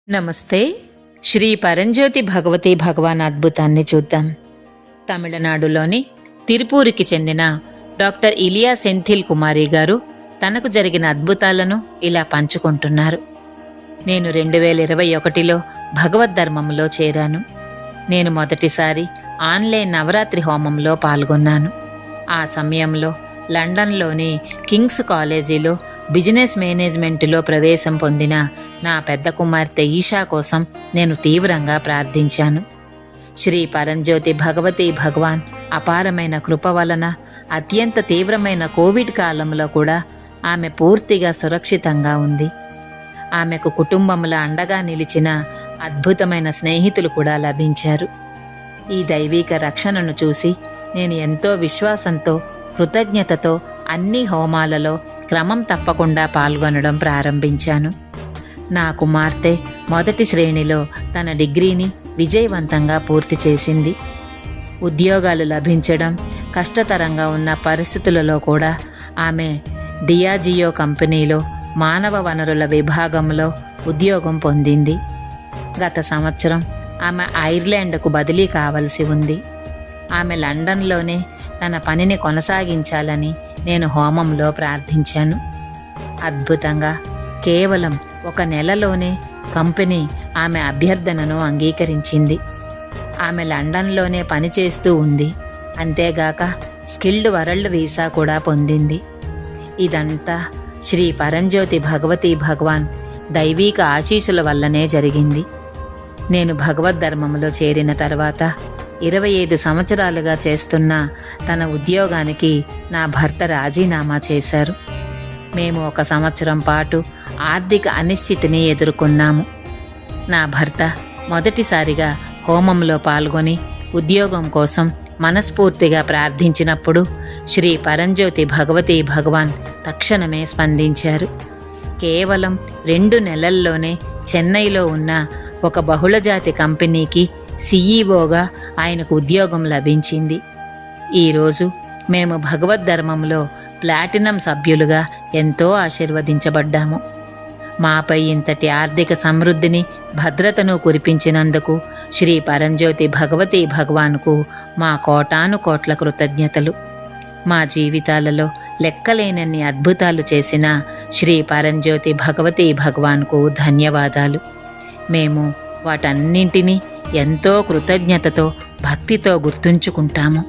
నమస్తే. శ్రీ పరంజ్యోతి భగవతి భగవాన్ అద్భుతాన్ని చూద్దాం. తమిళనాడులోని తిరుపూరికి చెందిన డాక్టర్ ఇలియా సెంథిల్ కుమారి గారు తనకు జరిగిన అద్భుతాలను ఇలా పంచుకుంటున్నారు. నేను 2021లో భగవద్ధర్మంలో చేరాను. నేను మొదటిసారి ఆన్లైన్ నవరాత్రి హోమంలో పాల్గొన్నాను. ఆ సమయంలో లండన్లోని కింగ్స్ కాలేజీలో బిజినెస్ మేనేజ్మెంటులో ప్రవేశం పొందిన నా పెద్ద కుమార్తె ఈషా కోసం నేను తీవ్రంగా ప్రార్థించాను. శ్రీ పరంజ్యోతి భగవతి భగవాన్ అపారమైన కృప వలన అత్యంత తీవ్రమైన కోవిడ్ కాలంలో కూడా ఆమె పూర్తిగా సురక్షితంగా ఉంది. ఆమెకు కుటుంబంలో అండగా నిలిచిన అద్భుతమైన స్నేహితులు కూడా లభించారు. ఈ దైవీక రక్షణను చూసి నేను ఎంతో విశ్వాసంతో, కృతజ్ఞతతో అన్ని హోమాలలో క్రమం తప్పకుండా పాల్గొనడం ప్రారంభించాను. నా కుమార్తె మొదటి శ్రేణిలో తన డిగ్రీని విజయవంతంగా పూర్తి చేసింది. ఉద్యోగాలు లభించడం కష్టతరంగా ఉన్న పరిస్థితులలో కూడా ఆమె డియాజియో కంపెనీలో మానవ వనరుల విభాగంలో ఉద్యోగం పొందింది. గత సంవత్సరం ఆమె ఐర్లాండ్కు బదిలీ కావలసి ఉంది. ఆమె లండన్లోనే తన పనిని కొనసాగించాలని నేను హోమంలో ప్రార్థించాను. అద్భుతంగా కేవలం 1 నెలలోనే కంపెనీ ఆమె అభ్యర్థనను అంగీకరించింది. ఆమె లండన్లోనే పనిచేస్తూ ఉంది. అంతేగాక స్కిల్డ్ వరల్డ్ వీసా కూడా పొందింది. ఇదంతా శ్రీ పరంజ్యోతి భగవతి భగవాన్ దైవీక ఆశీస్సుల వల్లనే జరిగింది. నేను భగవద్ధర్మంలో చేరిన తర్వాత 25 సంవత్సరాలుగా చేస్తున్న తన ఉద్యోగానికి నా భర్త రాజీనామా చేశారు. మేము 1 సంవత్సరం పాటు ఆర్థిక అనిశ్చితిని ఎదుర్కొన్నాము. నా భర్త మొదటిసారిగా హోమంలో పాల్గొని ఉద్యోగం కోసం మనస్ఫూర్తిగా ప్రార్థించినప్పుడు శ్రీ పరంజ్యోతి భగవతి భగవాన్ తక్షణమే స్పందించారు. కేవలం 2 నెలల్లోనే చెన్నైలో ఉన్న ఒక బహుళజాతి కంపెనీకి సీఈఓగా ఆయనకు ఉద్యోగం లభించింది. ఈరోజు మేము భగవద్ధర్మంలో ప్లాటినం సభ్యులుగా ఎంతో ఆశీర్వదించబడ్డాము. మాపై ఇంతటి ఆర్థిక సమృద్ధిని, భద్రతను కురిపించినందుకు శ్రీ పరంజ్యోతి భగవతి భగవాన్కు మా కోటాను కోట్ల కృతజ్ఞతలు. మా జీవితాలలో లెక్కలేనన్ని అద్భుతాలు చేసిన శ్రీ పరంజ్యోతి భగవతి భగవాన్కు ధన్యవాదాలు. మేము వాటన్నింటినీ ఎంతో కృతజ్ఞతతో, భక్తితో గుర్తుంచుకుంటాము.